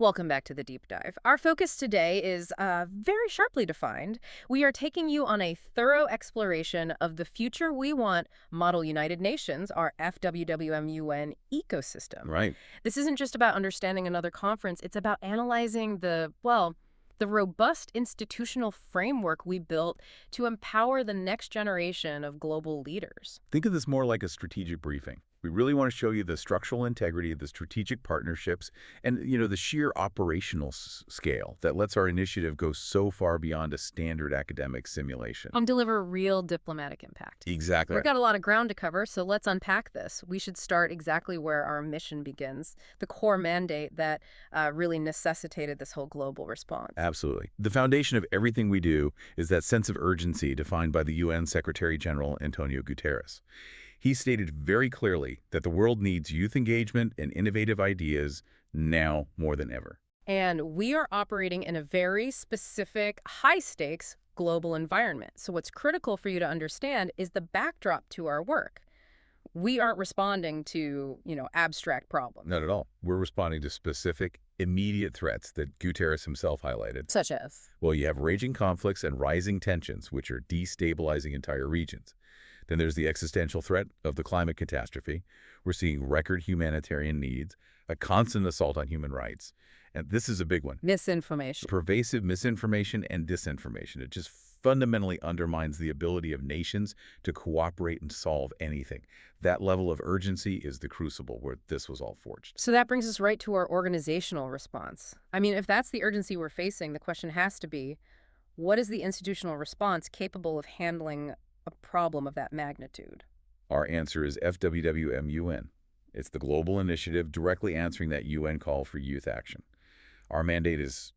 Welcome back to the deep dive. Our focus today is very sharply defined. We are taking you on a thorough exploration of the future we want Model United Nations, our FWWMUN ecosystem. Right. This isn't just about understanding another conference, it's about analyzing the robust institutional framework we built to empower the next generation of global leaders. Think of this more like a strategic briefing. We really want to show you the structural integrity of the strategic partnerships and, the sheer operational scale that lets our initiative go so far beyond a standard academic simulation. And deliver real diplomatic impact. Exactly. We've got a lot of ground to cover, so let's unpack this. We should start exactly where our mission begins, the core mandate that really necessitated this whole global response. Absolutely. The foundation of everything we do is that sense of urgency defined by the UN Secretary General Antonio Guterres. He stated very clearly that the world needs youth engagement and innovative ideas now more than ever. And we are operating in a very specific, high-stakes global environment. So what's critical for you to understand is the backdrop to our work. We aren't responding to, abstract problems. Not at all. We're responding to specific, immediate threats that Guterres himself highlighted. Such as? Well, you have raging conflicts and rising tensions, which are destabilizing entire regions. Then there's the existential threat of the climate catastrophe. We're seeing record humanitarian needs, a constant assault on human rights. And this is a big one. Misinformation. Pervasive misinformation and disinformation. It just fundamentally undermines the ability of nations to cooperate and solve anything. That level of urgency is the crucible where this was all forged. So that brings us right to our organizational response. I mean, if that's the urgency we're facing, the question has to be, what is the institutional response capable of handling a problem of that magnitude? Our answer is FWWMUN. It's the global initiative directly answering that UN call for youth action. Our mandate is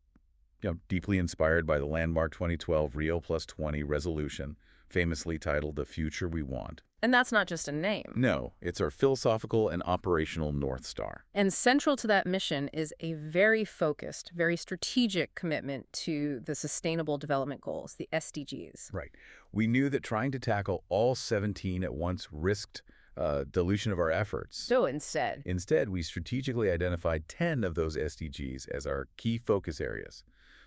deeply inspired by the landmark 2012 Rio+20 resolution, famously titled The Future We Want. And that's not just a name. No, it's our philosophical and operational North Star. And central to that mission is a very focused, very strategic commitment to the Sustainable Development Goals, the SDGs. Right. We knew that trying to tackle all 17 at once risked dilution of our efforts. So instead, we strategically identified 10 of those SDGs as our key focus areas,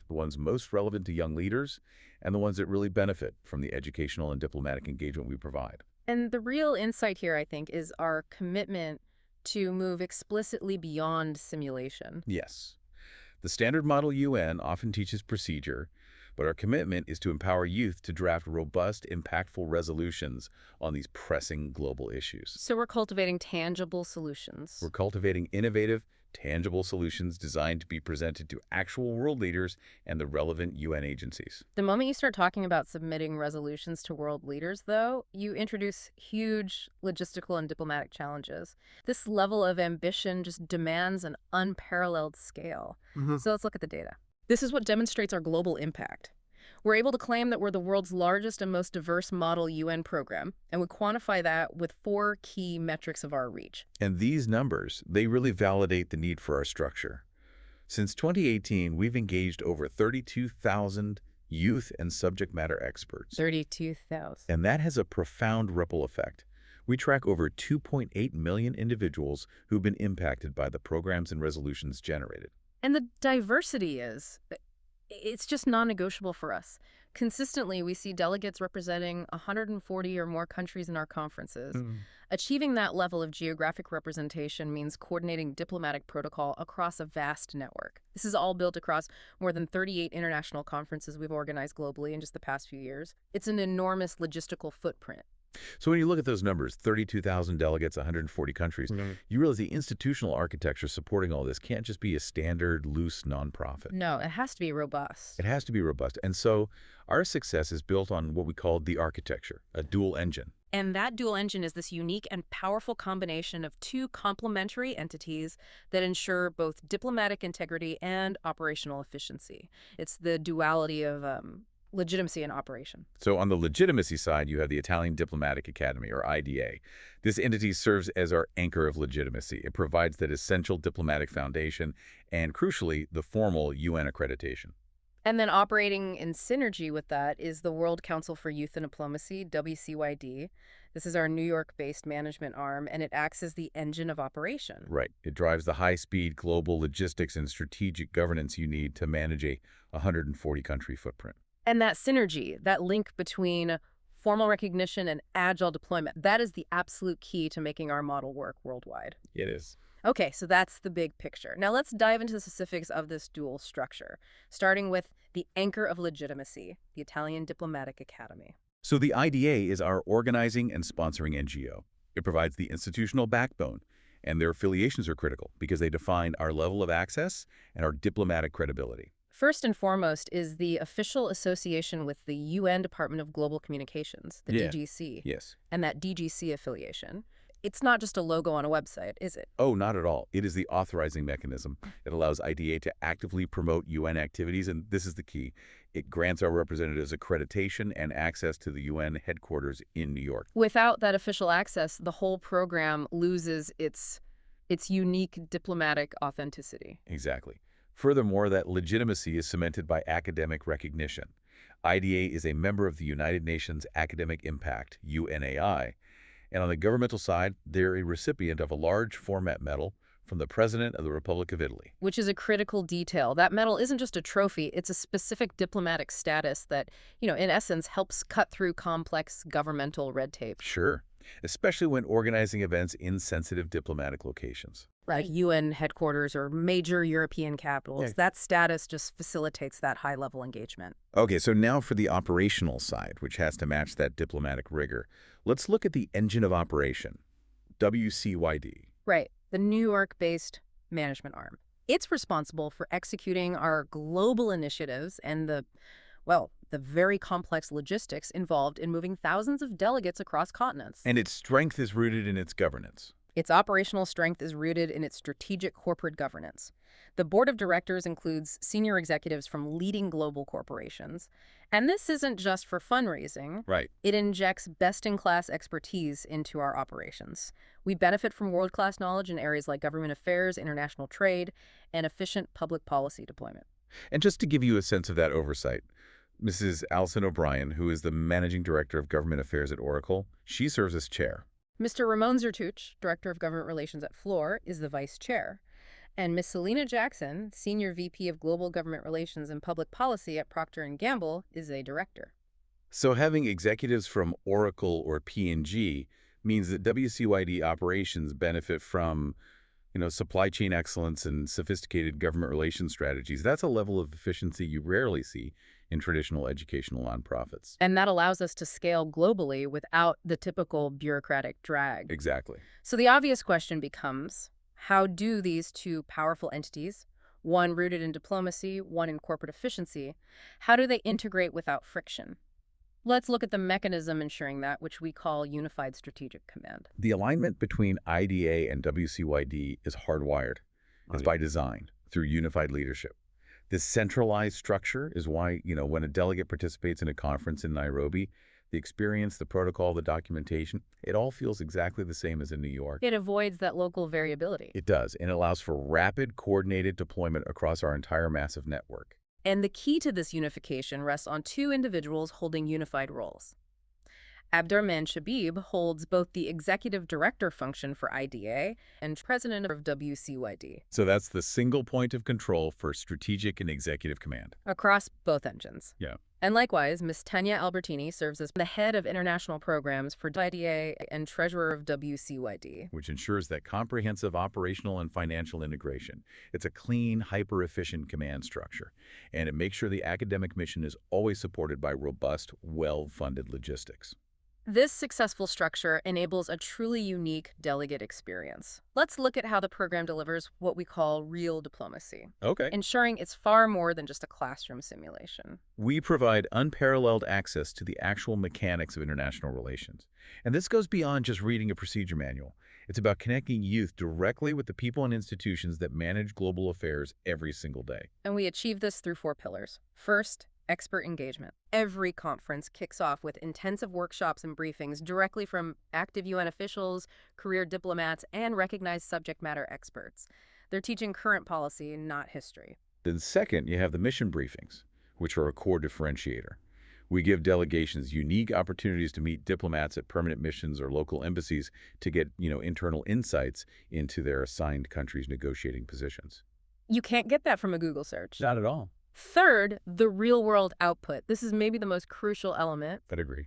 the ones most relevant to young leaders and the ones that really benefit from the educational and diplomatic engagement we provide. And the real insight here, I think, is our commitment to move explicitly beyond simulation. Yes. The standard model UN often teaches procedure, but our commitment is to empower youth to draft robust, impactful resolutions on these pressing global issues. So we're cultivating tangible solutions. We're cultivating innovative, tangible solutions designed to be presented to actual world leaders and the relevant UN agencies. The moment you start talking about submitting resolutions to world leaders, though, you introduce huge logistical and diplomatic challenges. This level of ambition just demands an unparalleled scale. So let's look at the data. This is what demonstrates our global impact. We're able to claim that we're the world's largest and most diverse model UN program, and we quantify that with 4 key metrics of our reach. And these numbers, they really validate the need for our structure. Since 2018, we've engaged over 32,000 youth and subject matter experts. 32,000. And that has a profound ripple effect. We track over 2.8 million individuals who've been impacted by the programs and resolutions generated. And the diversity it's just non-negotiable for us. Consistently, we see delegates representing 140 or more countries in our conferences. Achieving that level of geographic representation means coordinating diplomatic protocol across a vast network. This is all built across more than 38 international conferences we've organized globally in just the past few years. It's an enormous logistical footprint. So when you look at those numbers, 32,000 delegates, 140 countries, you realize the institutional architecture supporting all this can't just be a standard, loose nonprofit. No, it has to be robust. It has to be robust. And so our success is built on what we call the architecture, a dual engine. And that dual engine is this unique and powerful combination of 2 complementary entities that ensure both diplomatic integrity and operational efficiency. It's the duality of legitimacy and operation. So on the legitimacy side, you have the Italian Diplomatic Academy, or IDA. This entity serves as our anchor of legitimacy. It provides that essential diplomatic foundation and, crucially, the formal UN accreditation. And then operating in synergy with that is the World Council for Youth and Diplomacy, WCYD. This is our New York-based management arm, and it acts as the engine of operation. Right. It drives the high-speed global logistics and strategic governance you need to manage a 140-country footprint. And that synergy, that link between formal recognition and agile deployment, that is the absolute key to making our model work worldwide. It is. Okay, so that's the big picture. Now let's dive into the specifics of this dual structure, starting with the anchor of legitimacy, the Italian Diplomatic Academy. So the IDA is our organizing and sponsoring NGO. It provides the institutional backbone, and their affiliations are critical because they define our level of access and our diplomatic credibility. First and foremost is the official association with the UN Department of Global Communications, the DGC, Yes. and that DGC affiliation. It's not just a logo on a website, is it? Oh, not at all. It is the authorizing mechanism. It allows IDA to actively promote UN activities, and this is the key. It grants our representatives accreditation and access to the UN headquarters in New York. Without that official access, the whole program loses its unique diplomatic authenticity. Exactly. Furthermore, that legitimacy is cemented by academic recognition. IDA is a member of the United Nations Academic Impact, UNAI, and on the governmental side, they're a recipient of a large format medal from the President of the Republic of Italy. Which is a critical detail. That medal isn't just a trophy, it's a specific diplomatic status that, in essence, helps cut through complex governmental red tape. Sure, especially when organizing events in sensitive diplomatic locations. Like UN headquarters or major European capitals. Yeah. That status just facilitates that high-level engagement. Okay, so now for the operational side, which has to match that diplomatic rigor. Let's look at the engine of operation, WCYD. Right, the New York-based management arm. It's responsible for executing our global initiatives and the very complex logistics involved in moving thousands of delegates across continents. And its strength is rooted in its governance. Its operational strength is rooted in its strategic corporate governance. The board of directors includes senior executives from leading global corporations. And this isn't just for fundraising. Right. It injects best-in-class expertise into our operations. We benefit from world-class knowledge in areas like government affairs, international trade, and efficient public policy deployment. And just to give you a sense of that oversight, Mrs. Alison O'Brien, who is the Managing Director of Government Affairs at Oracle, she serves as chair. Mr. Ramon Zertuch, Director of Government Relations at Fluor, is the vice chair. And Ms. Selena Jackson, Senior VP of Global Government Relations and Public Policy at Procter & Gamble, is a director. So having executives from Oracle or P&G means that WCYD operations benefit from, supply chain excellence and sophisticated government relations strategies. That's a level of efficiency you rarely see in traditional educational nonprofits. And that allows us to scale globally without the typical bureaucratic drag. Exactly. So the obvious question becomes, how do these two powerful entities, one rooted in diplomacy, one in corporate efficiency, how do they integrate without friction? Let's look at the mechanism ensuring that, which we call Unified Strategic Command. The alignment between IDA and WCYD is hardwired. It's by design, through unified leadership. This centralized structure is why, when a delegate participates in a conference in Nairobi, the experience, the protocol, the documentation, it all feels exactly the same as in New York. It avoids that local variability. It does, and it allows for rapid, coordinated deployment across our entire massive network. And the key to this unification rests on two individuals holding unified roles. Abdurrahman Shabib holds both the executive director function for IDA and president of WCYD. So that's the single point of control for strategic and executive command. Across both engines. Yeah. And likewise, Ms. Tanya Albertini serves as the head of international programs for IDA and treasurer of WCYD. Which ensures that comprehensive operational and financial integration. It's a clean, hyper-efficient command structure, and it makes sure the academic mission is always supported by robust, well-funded logistics. This successful structure enables a truly unique delegate experience. Let's look at how the program delivers what we call real diplomacy, Okay. ensuring it's far more than just a classroom simulation. We provide unparalleled access to the actual mechanics of international relations. And this goes beyond just reading a procedure manual. It's about connecting youth directly with the people and institutions that manage global affairs every single day. And we achieve this through 4 pillars. First, expert engagement. Every conference kicks off with intensive workshops and briefings directly from active UN officials, career diplomats, and recognized subject matter experts. They're teaching current policy, not history. Then second, you have the mission briefings, which are a core differentiator. We give delegations unique opportunities to meet diplomats at permanent missions or local embassies to get, internal insights into their assigned country's negotiating positions. You can't get that from a Google search. Not at all. Third, the real-world output. This is maybe the most crucial element. I'd agree.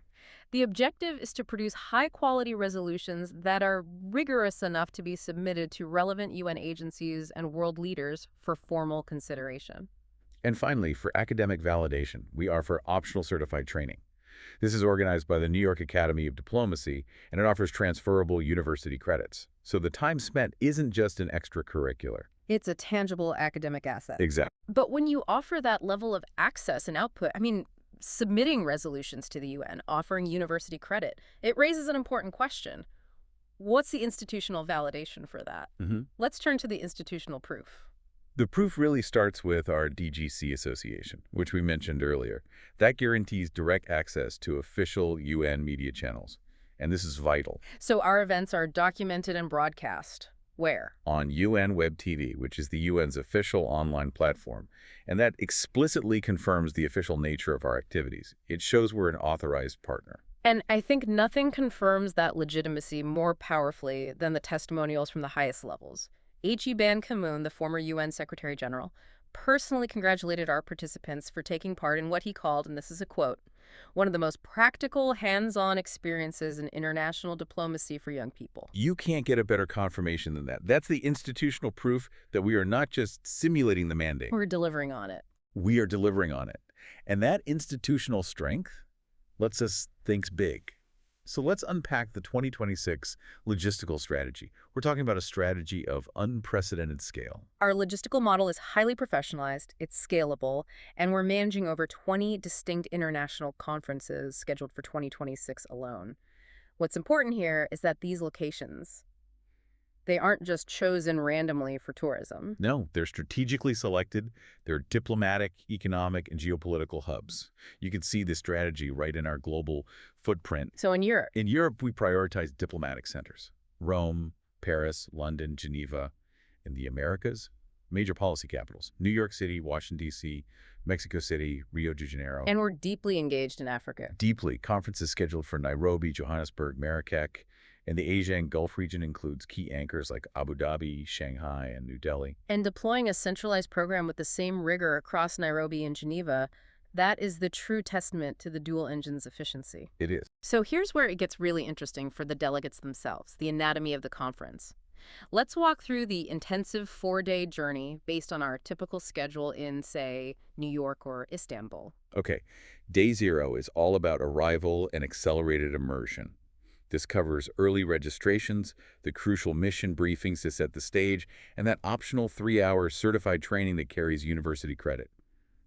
The objective is to produce high-quality resolutions that are rigorous enough to be submitted to relevant UN agencies and world leaders for formal consideration. And finally, for academic validation, we offer optional certified training. This is organized by the New York Academy of Diplomacy, and it offers transferable university credits. So the time spent isn't just an extracurricular. It's a tangible academic asset. Exactly. But when you offer that level of access and output, submitting resolutions to the UN, offering university credit, it raises an important question. What's the institutional validation for that? Let's turn to the institutional proof. The proof really starts with our DGC association, which we mentioned earlier. That guarantees direct access to official UN media channels, and this is vital. So our events are documented and broadcast. Where? On UN Web TV, which is the UN's official online platform, and that explicitly confirms the official nature of our activities. It shows we're an authorized partner. And I think nothing confirms that legitimacy more powerfully than the testimonials from the highest levels. Ban Ki-moon, the former UN Secretary General, personally congratulated our participants for taking part in what he called, and this is a quote, one of the most practical, hands-on experiences in international diplomacy for young people. You can't get a better confirmation than that. That's the institutional proof that we are not just simulating the mandate. We're delivering on it. We are delivering on it. And that institutional strength lets us think big. So let's unpack the 2026 logistical strategy. We're talking about a strategy of unprecedented scale. Our logistical model is highly professionalized, it's scalable, and we're managing over 20 distinct international conferences scheduled for 2026 alone. What's important here is that these locations, they aren't just chosen randomly for tourism. No, they're strategically selected. They're diplomatic, economic, and geopolitical hubs. You can see this strategy right in our global footprint. So in Europe? In Europe, we prioritize diplomatic centers. Rome, Paris, London, Geneva. In the Americas, major policy capitals. New York City, Washington, D.C., Mexico City, Rio de Janeiro. And we're deeply engaged in Africa. Deeply. Conferences scheduled for Nairobi, Johannesburg, Marrakech. And the Asia and Gulf region includes key anchors like Abu Dhabi, Shanghai, and New Delhi. And deploying a centralized program with the same rigor across Nairobi and Geneva, that is the true testament to the dual engine's efficiency. It is. So here's where it gets really interesting for the delegates themselves, the anatomy of the conference. Let's walk through the intensive 4-day journey based on our typical schedule in, say, New York or Istanbul. Okay. Day 0 is all about arrival and accelerated immersion. This covers early registrations, the crucial mission briefings to set the stage, and that optional 3-hour certified training that carries university credit.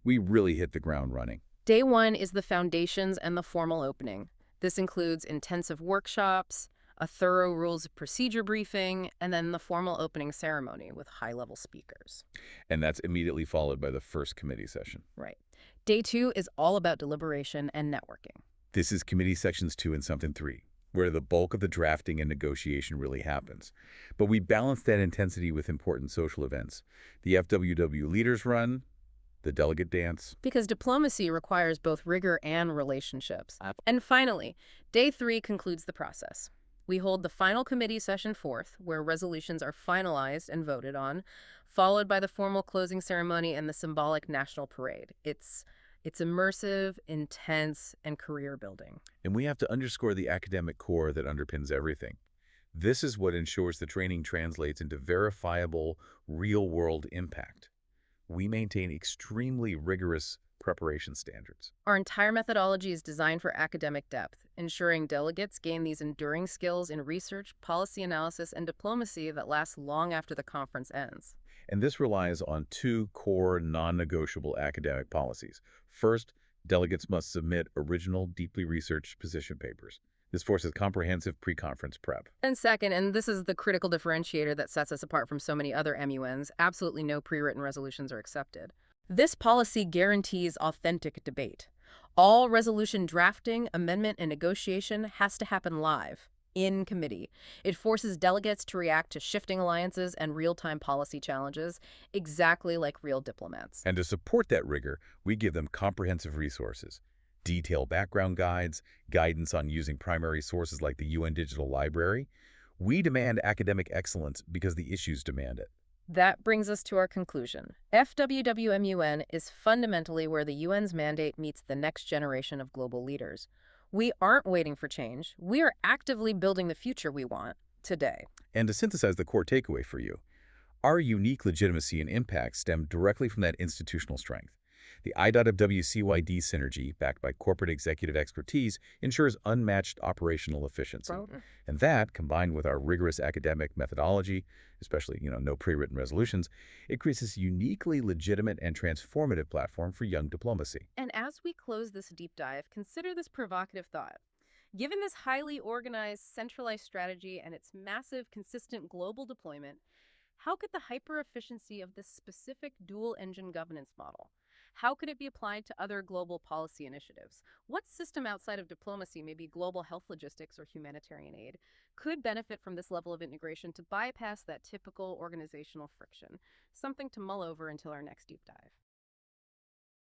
We really hit the ground running. Day 1 is the foundations and the formal opening. This includes intensive workshops, a thorough rules of procedure briefing, and then the formal opening ceremony with high-level speakers. And that's immediately followed by the first committee session. Right. Day 2 is all about deliberation and networking. This is committee sections 2 and something 3. Where the bulk of the drafting and negotiation really happens. But we balance that intensity with important social events. The FWW Leaders Run, the Delegate Dance. Because diplomacy requires both rigor and relationships. And finally, Day 3 concludes the process. We hold the final committee session 4th, where resolutions are finalized and voted on, followed by the formal closing ceremony and the symbolic national parade. It's immersive, intense, and career-building. And we have to underscore the academic core that underpins everything. This is what ensures the training translates into verifiable, real-world impact. We maintain extremely rigorous preparation standards. Our entire methodology is designed for academic depth, ensuring delegates gain these enduring skills in research, policy analysis, and diplomacy that last long after the conference ends. And this relies on 2 core non-negotiable academic policies. First, delegates must submit original, deeply researched position papers. This forces comprehensive pre-conference prep. And second, and this is the critical differentiator that sets us apart from so many other MUNs, absolutely no pre-written resolutions are accepted. This policy guarantees authentic debate. All resolution drafting, amendment, and negotiation has to happen live. in committee. It forces delegates to react to shifting alliances and real-time policy challenges, exactly like real diplomats. And to support that rigor, we give them comprehensive resources, detailed background guides, guidance on using primary sources like the UN Digital Library. We demand academic excellence because the issues demand it. That brings us to our conclusion. FWWMUN is fundamentally where the UN's mandate meets the next generation of global leaders. We aren't waiting for change. We are actively building the future we want today. And to synthesize the core takeaway for you, our unique legitimacy and impact stem directly from that institutional strength. The I.W.CYD synergy, backed by corporate executive expertise, ensures unmatched operational efficiency. And that, combined with our rigorous academic methodology, especially, no pre-written resolutions, it creates this uniquely legitimate and transformative platform for young diplomacy. And as we close this deep dive, consider this provocative thought. Given this highly organized, centralized strategy and its massive, consistent global deployment, how could the hyper-efficiency of this specific dual-engine governance model, how could it be applied to other global policy initiatives? What system outside of diplomacy, maybe global health logistics or humanitarian aid, could benefit from this level of integration to bypass that typical organizational friction? Something to mull over until our next deep dive.